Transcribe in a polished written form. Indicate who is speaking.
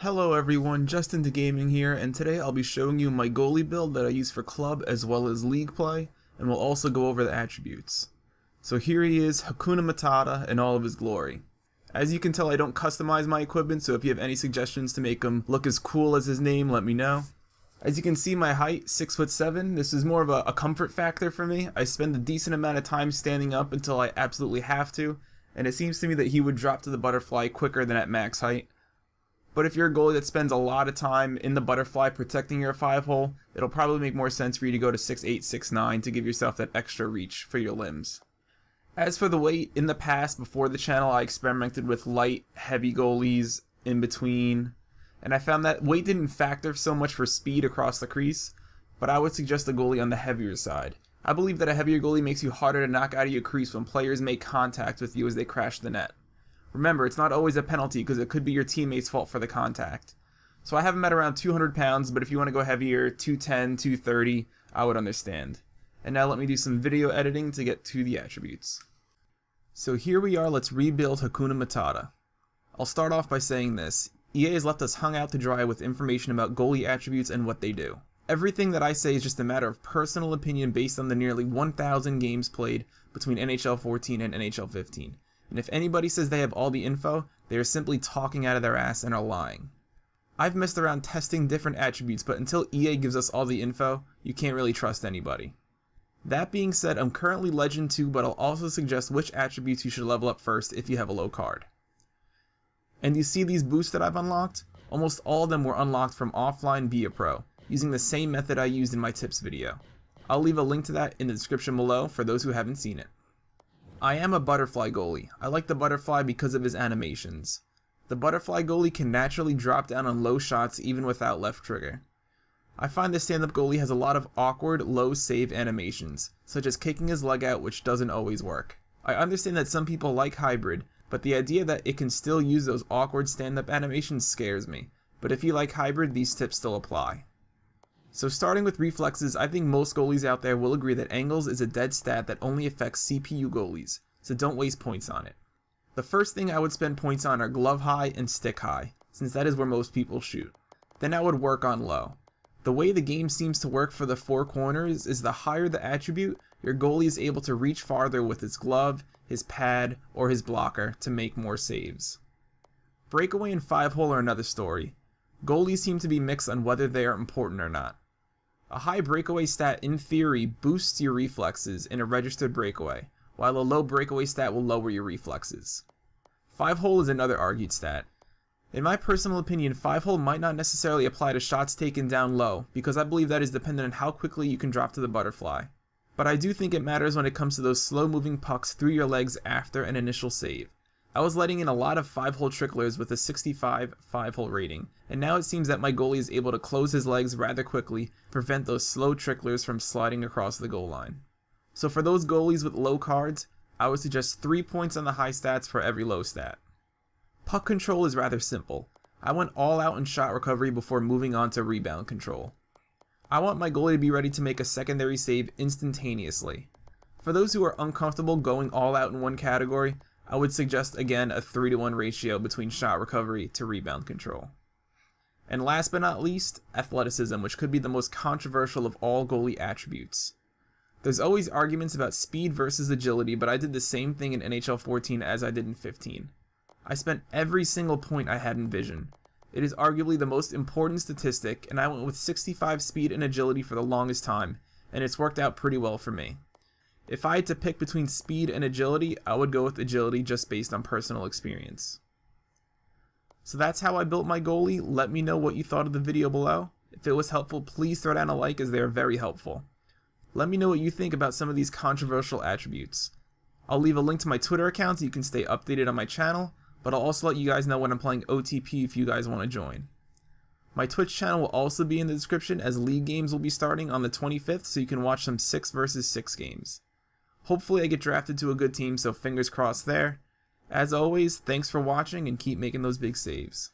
Speaker 1: Hello everyone, Justin to Gaming here, and today I'll be showing you my goalie build that I use for club as well as league play, and we'll also go over the attributes. So here he is, Hakuna Matata in all of his glory. As you can tell, I don't customize my equipment, so if you have any suggestions to make him look as cool as his name, let me know. As you can see, my height, 6'7". This is more of a comfort factor for me. I spend a decent amount of time standing up until I absolutely have to, and it seems to me that he would drop to the butterfly quicker than at max height. But if you're a goalie that spends a lot of time in the butterfly protecting your 5-hole, it'll probably make more sense for you to go to 6'8", 6'9" to give yourself that extra reach for your limbs. As for the weight, in the past, before the channel, I experimented with light, heavy goalies in between, and I found that weight didn't factor so much for speed across the crease, but I would suggest a goalie on the heavier side. I believe that a heavier goalie makes you harder to knock out of your crease when players make contact with you as they crash the net. Remember, it's not always a penalty because it could be your teammate's fault for the contact. So I have him at around 200 pounds, but if you want to go heavier, 210, 230, I would understand. And now let me do some video editing to get to the attributes. So here we are, let's rebuild Hakuna Matata. I'll start off by saying this. EA has left us hung out to dry with information about goalie attributes and what they do. Everything that I say is just a matter of personal opinion based on the nearly 1,000 games played between NHL 14 and NHL 15. And if anybody says they have all the info, they are simply talking out of their ass and are lying. I've messed around testing different attributes, but until EA gives us all the info, you can't really trust anybody. That being said, I'm currently Legend 2, but I'll also suggest which attributes you should level up first if you have a low card. And you see these boosts that I've unlocked? Almost all of them were unlocked from offline Be a Pro, using the same method I used in my tips video. I'll leave a link to that in the description below for those who haven't seen it. I am a butterfly goalie. I like the butterfly because of his animations. The butterfly goalie can naturally drop down on low shots even without left trigger. I find the stand-up goalie has a lot of awkward low save animations, such as kicking his leg out, which doesn't always work. I understand that some people like hybrid, but the idea that it can still use those awkward stand-up animations scares me. But if you like hybrid, these tips still apply. So starting with reflexes, I think most goalies out there will agree that angles is a dead stat that only affects CPU goalies, so don't waste points on it. The first thing I would spend points on are glove high and stick high, since that is where most people shoot. Then I would work on low. The way the game seems to work for the four corners is the higher the attribute, your goalie is able to reach farther with his glove, his pad, or his blocker to make more saves. Breakaway and 5-hole are another story. Goalies seem to be mixed on whether they are important or not. A high breakaway stat in theory boosts your reflexes in a registered breakaway, while a low breakaway stat will lower your reflexes. 5-hole is another argued stat. In my personal opinion, 5-hole might not necessarily apply to shots taken down low, because I believe that is dependent on how quickly you can drop to the butterfly. But I do think it matters when it comes to those slow moving pucks through your legs after an initial save. I was letting in a lot of 5-hole tricklers with a 65 5-hole rating, and now it seems that my goalie is able to close his legs rather quickly, prevent those slow tricklers from sliding across the goal line. So for those goalies with low cards, I would suggest 3 points on the high stats for every low stat. Puck control is rather simple. I went all out in shot recovery before moving on to rebound control. I want my goalie to be ready to make a secondary save instantaneously. For those who are uncomfortable going all out in one category, I would suggest again a 3-to-1 ratio between shot recovery to rebound control. And last but not least, athleticism, which could be the most controversial of all goalie attributes. There's always arguments about speed versus agility, but I did the same thing in NHL 14 as I did in 15. I spent every single point I had in vision. It is arguably the most important statistic, and I went with 65 speed and agility for the longest time, and it's worked out pretty well for me. If I had to pick between speed and agility, I would go with agility just based on personal experience. So that's how I built my goalie. Let me know what you thought of the video below. If it was helpful, please throw down a like as they are very helpful. Let me know what you think about some of these controversial attributes. I'll leave a link to my Twitter account so you can stay updated on my channel, but I'll also let you guys know when I'm playing OTP if you guys want to join. My Twitch channel will also be in the description as league games will be starting on the 25th, so you can watch some 6 versus 6 games. Hopefully I get drafted to a good team, so fingers crossed there. As always, thanks for watching and keep making those big saves.